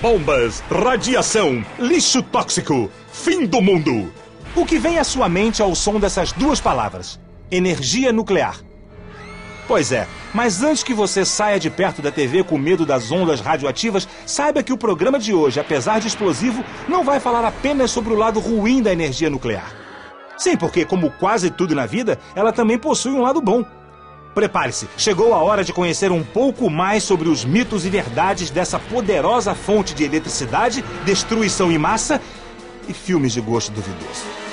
Bombas, radiação, lixo tóxico, fim do mundo. O que vem à sua mente ao som dessas duas palavras? Energia nuclear. Pois é, mas antes que você saia de perto da TV com medo das ondas radioativas, saiba que o programa de hoje, apesar de explosivo, não vai falar apenas sobre o lado ruim da energia nuclear. Sim, porque, como quase tudo na vida, ela também possui um lado bom. Prepare-se, chegou a hora de conhecer um pouco mais sobre os mitos e verdades dessa poderosa fonte de eletricidade, destruição em massa e filmes de gosto duvidoso.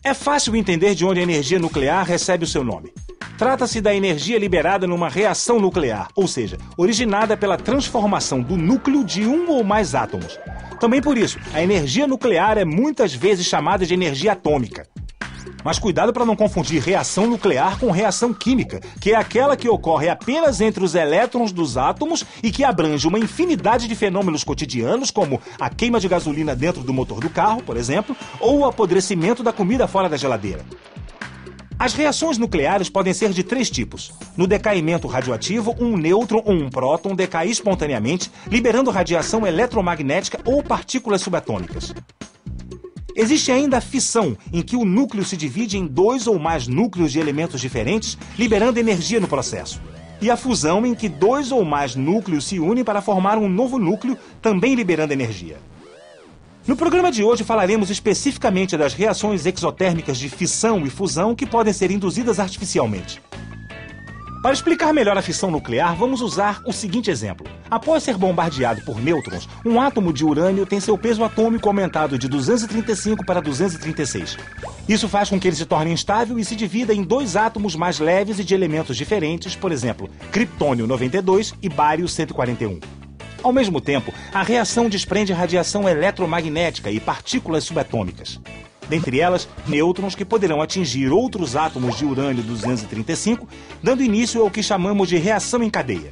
É fácil entender de onde a energia nuclear recebe o seu nome. Trata-se da energia liberada numa reação nuclear, ou seja, originada pela transformação do núcleo de um ou mais átomos. Também por isso, a energia nuclear é muitas vezes chamada de energia atômica. Mas cuidado para não confundir reação nuclear com reação química, que é aquela que ocorre apenas entre os elétrons dos átomos e que abrange uma infinidade de fenômenos cotidianos, como a queima de gasolina dentro do motor do carro, por exemplo, ou o apodrecimento da comida fora da geladeira. As reações nucleares podem ser de três tipos. No decaimento radioativo, um nêutron ou um próton decai espontaneamente, liberando radiação eletromagnética ou partículas subatômicas. Existe ainda a fissão, em que o núcleo se divide em dois ou mais núcleos de elementos diferentes, liberando energia no processo. E a fusão, em que dois ou mais núcleos se unem para formar um novo núcleo, também liberando energia. No programa de hoje falaremos especificamente das reações exotérmicas de fissão e fusão que podem ser induzidas artificialmente. Para explicar melhor a fissão nuclear, vamos usar o seguinte exemplo. Após ser bombardeado por nêutrons, um átomo de urânio tem seu peso atômico aumentado de 235 para 236. Isso faz com que ele se torne instável e se divida em dois átomos mais leves e de elementos diferentes, por exemplo, criptônio 92 e bário 141. Ao mesmo tempo, a reação desprende radiação eletromagnética e partículas subatômicas. Dentre elas, nêutrons que poderão atingir outros átomos de urânio 235, dando início ao que chamamos de reação em cadeia.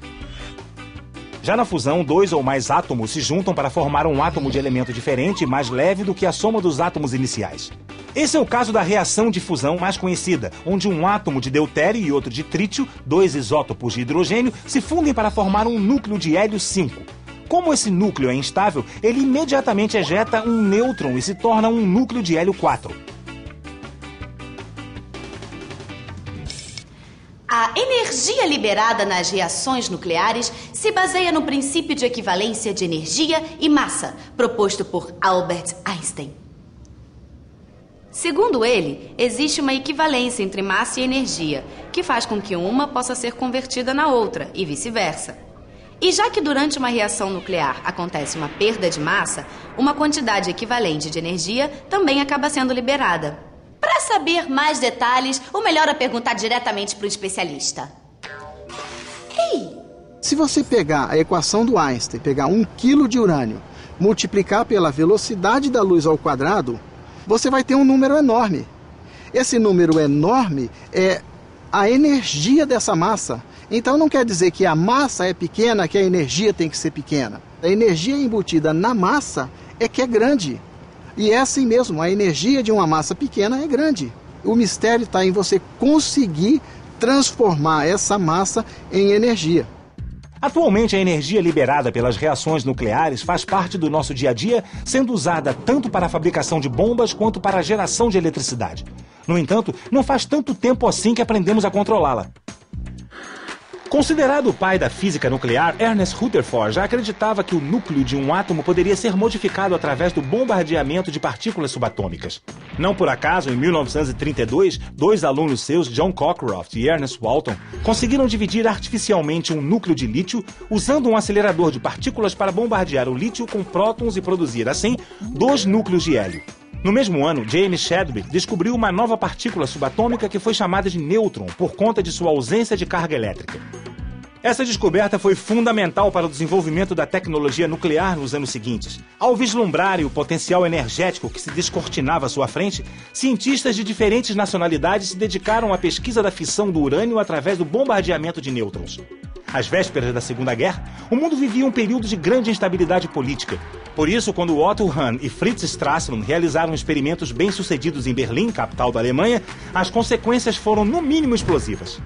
Já na fusão, dois ou mais átomos se juntam para formar um átomo de elemento diferente e mais leve do que a soma dos átomos iniciais. Esse é o caso da reação de fusão mais conhecida, onde um átomo de deutério e outro de trítio, dois isótopos de hidrogênio, se fundem para formar um núcleo de hélio 5. Como esse núcleo é instável, ele imediatamente ejeta um nêutron e se torna um núcleo de hélio 4. A energia liberada nas reações nucleares se baseia no princípio de equivalência de energia e massa, proposto por Albert Einstein. Segundo ele, existe uma equivalência entre massa e energia, que faz com que uma possa ser convertida na outra e vice-versa. E já que durante uma reação nuclear acontece uma perda de massa, uma quantidade equivalente de energia também acaba sendo liberada. Para saber mais detalhes, o melhor é perguntar diretamente para o especialista. Ei! Se você pegar a equação do Einstein, pegar 1 kg de urânio, multiplicar pela velocidade da luz ao quadrado, você vai ter um número enorme. Esse número enorme é a energia dessa massa. Então não quer dizer que a massa é pequena, que a energia tem que ser pequena. A energia embutida na massa é que é grande. E é assim mesmo, a energia de uma massa pequena é grande. O mistério está em você conseguir transformar essa massa em energia. Atualmente, a energia liberada pelas reações nucleares faz parte do nosso dia a dia, sendo usada tanto para a fabricação de bombas quanto para a geração de eletricidade. No entanto, não faz tanto tempo assim que aprendemos a controlá-la. Considerado o pai da física nuclear, Ernest Rutherford já acreditava que o núcleo de um átomo poderia ser modificado através do bombardeamento de partículas subatômicas. Não por acaso, em 1932, dois alunos seus, John Cockcroft e Ernest Walton, conseguiram dividir artificialmente um núcleo de lítio usando um acelerador de partículas para bombardear o lítio com prótons e produzir, assim, dois núcleos de hélio. No mesmo ano, James Chadwick descobriu uma nova partícula subatômica que foi chamada de nêutron por conta de sua ausência de carga elétrica. Essa descoberta foi fundamental para o desenvolvimento da tecnologia nuclear nos anos seguintes. Ao vislumbrarem o potencial energético que se descortinava à sua frente, cientistas de diferentes nacionalidades se dedicaram à pesquisa da fissão do urânio através do bombardeamento de nêutrons. Às vésperas da Segunda Guerra, o mundo vivia um período de grande instabilidade política. Por isso, quando Otto Hahn e Fritz Strassmann realizaram experimentos bem-sucedidos em Berlim, capital da Alemanha, as consequências foram no mínimo explosivas.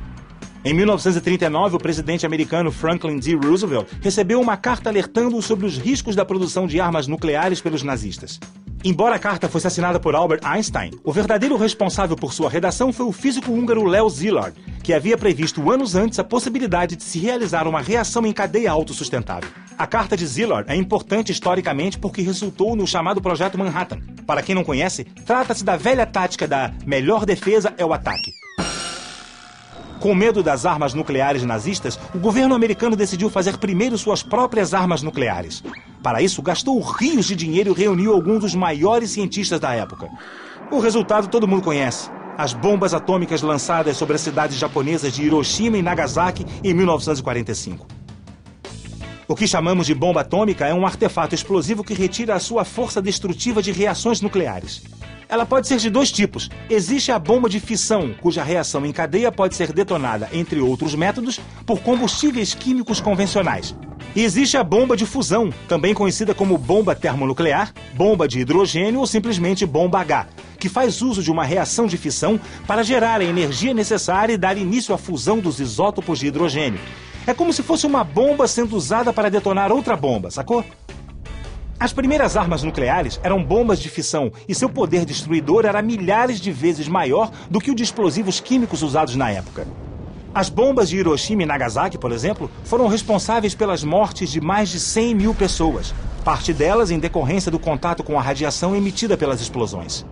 Em 1939, o presidente americano Franklin D. Roosevelt recebeu uma carta alertando-o sobre os riscos da produção de armas nucleares pelos nazistas. Embora a carta fosse assinada por Albert Einstein, o verdadeiro responsável por sua redação foi o físico húngaro Leo Szilard, que havia previsto anos antes a possibilidade de se realizar uma reação em cadeia autossustentável. A carta de Szilard é importante historicamente porque resultou no chamado Projeto Manhattan. Para quem não conhece, trata-se da velha tática da melhor defesa é o ataque. Com medo das armas nucleares nazistas, o governo americano decidiu fazer primeiro suas próprias armas nucleares. Para isso, gastou rios de dinheiro e reuniu alguns dos maiores cientistas da época. O resultado todo mundo conhece. As bombas atômicas lançadas sobre as cidades japonesas de Hiroshima e Nagasaki em 1945. O que chamamos de bomba atômica é um artefato explosivo que retira a sua força destrutiva de reações nucleares. Ela pode ser de dois tipos. Existe a bomba de fissão, cuja reação em cadeia pode ser detonada, entre outros métodos, por combustíveis químicos convencionais. E existe a bomba de fusão, também conhecida como bomba termonuclear, bomba de hidrogênio ou simplesmente bomba H, que faz uso de uma reação de fissão para gerar a energia necessária e dar início à fusão dos isótopos de hidrogênio. É como se fosse uma bomba sendo usada para detonar outra bomba, sacou? As primeiras armas nucleares eram bombas de fissão e seu poder destruidor era milhares de vezes maior do que o de explosivos químicos usados na época. As bombas de Hiroshima e Nagasaki, por exemplo, foram responsáveis pelas mortes de mais de 100 mil pessoas, parte delas em decorrência do contato com a radiação emitida pelas explosões.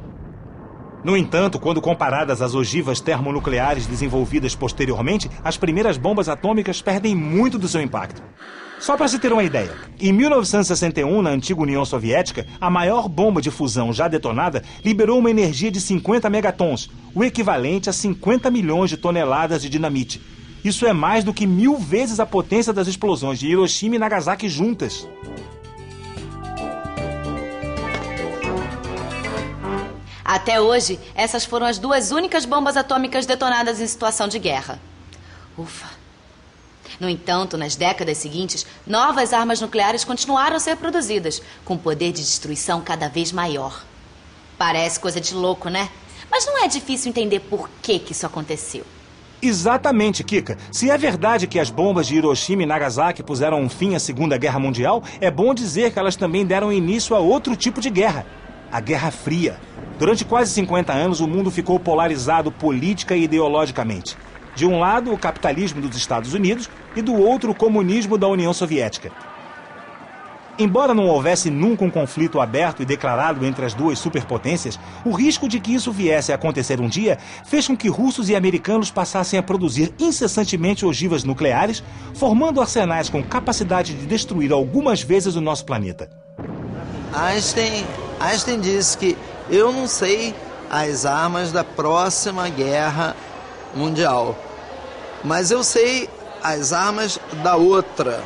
No entanto, quando comparadas às ogivas termonucleares desenvolvidas posteriormente, as primeiras bombas atômicas perdem muito do seu impacto. Só para se ter uma ideia, em 1961, na antiga União Soviética, a maior bomba de fusão já detonada liberou uma energia de 50 megatons, o equivalente a 50 milhões de toneladas de dinamite. Isso é mais do que 1000 vezes a potência das explosões de Hiroshima e Nagasaki juntas. Até hoje, essas foram as duas únicas bombas atômicas detonadas em situação de guerra. Ufa! No entanto, nas décadas seguintes, novas armas nucleares continuaram a ser produzidas, com poder de destruição cada vez maior. Parece coisa de louco, né? Mas não é difícil entender por que isso aconteceu. Exatamente, Kika. Se é verdade que as bombas de Hiroshima e Nagasaki puseram um fim à Segunda Guerra Mundial, é bom dizer que elas também deram início a outro tipo de guerra, a Guerra Fria. Durante quase 50 anos, o mundo ficou polarizado política e ideologicamente. De um lado, o capitalismo dos Estados Unidos e do outro, o comunismo da União Soviética. Embora não houvesse nunca um conflito aberto e declarado entre as duas superpotências, o risco de que isso viesse a acontecer um dia fez com que russos e americanos passassem a produzir incessantemente ogivas nucleares, formando arsenais com capacidade de destruir algumas vezes o nosso planeta. Einstein disse que eu não sei as armas da próxima guerra mundial, mas eu sei as armas da outra,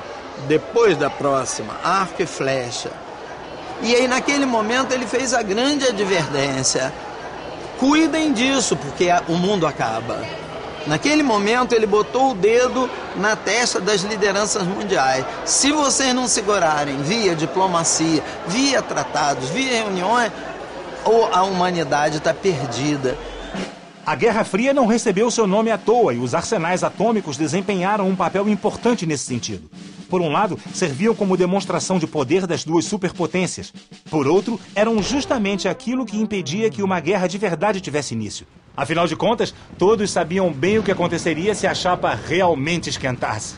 depois da próxima, arco e flecha. E aí naquele momento ele fez a grande advertência: cuidem disso, porque o mundo acaba. Naquele momento ele botou o dedo na testa das lideranças mundiais. Se vocês não segurarem via diplomacia, via tratados, via reuniões, a humanidade está perdida. A Guerra Fria não recebeu seu nome à toa e os arsenais atômicos desempenharam um papel importante nesse sentido. Por um lado, serviam como demonstração de poder das duas superpotências. Por outro, eram justamente aquilo que impedia que uma guerra de verdade tivesse início. Afinal de contas, todos sabiam bem o que aconteceria se a chapa realmente esquentasse.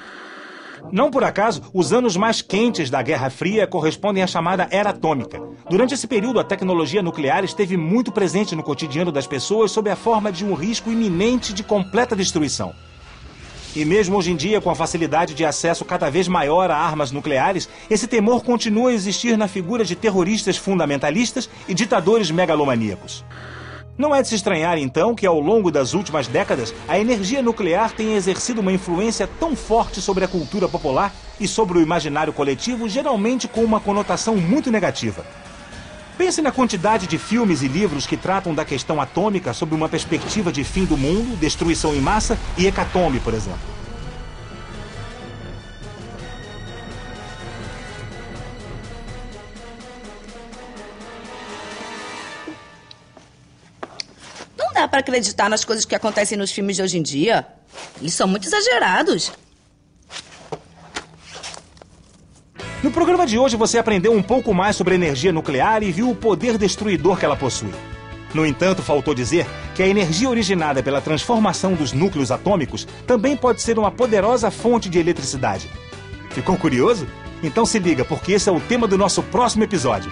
Não por acaso, os anos mais quentes da Guerra Fria correspondem à chamada Era Atômica. Durante esse período, a tecnologia nuclear esteve muito presente no cotidiano das pessoas sob a forma de um risco iminente de completa destruição. E mesmo hoje em dia, com a facilidade de acesso cada vez maior a armas nucleares, esse temor continua a existir na figura de terroristas fundamentalistas e ditadores megalomaníacos. Não é de se estranhar, então, que ao longo das últimas décadas, a energia nuclear tenha exercido uma influência tão forte sobre a cultura popular e sobre o imaginário coletivo, geralmente com uma conotação muito negativa. Pense na quantidade de filmes e livros que tratam da questão atômica sob uma perspectiva de fim do mundo, destruição em massa e hecatombe, por exemplo. Não dá pra acreditar nas coisas que acontecem nos filmes de hoje em dia. Eles são muito exagerados. No programa de hoje você aprendeu um pouco mais sobre a energia nuclear e viu o poder destruidor que ela possui. No entanto, faltou dizer que a energia originada pela transformação dos núcleos atômicos também pode ser uma poderosa fonte de eletricidade. Ficou curioso? Então se liga, porque esse é o tema do nosso próximo episódio.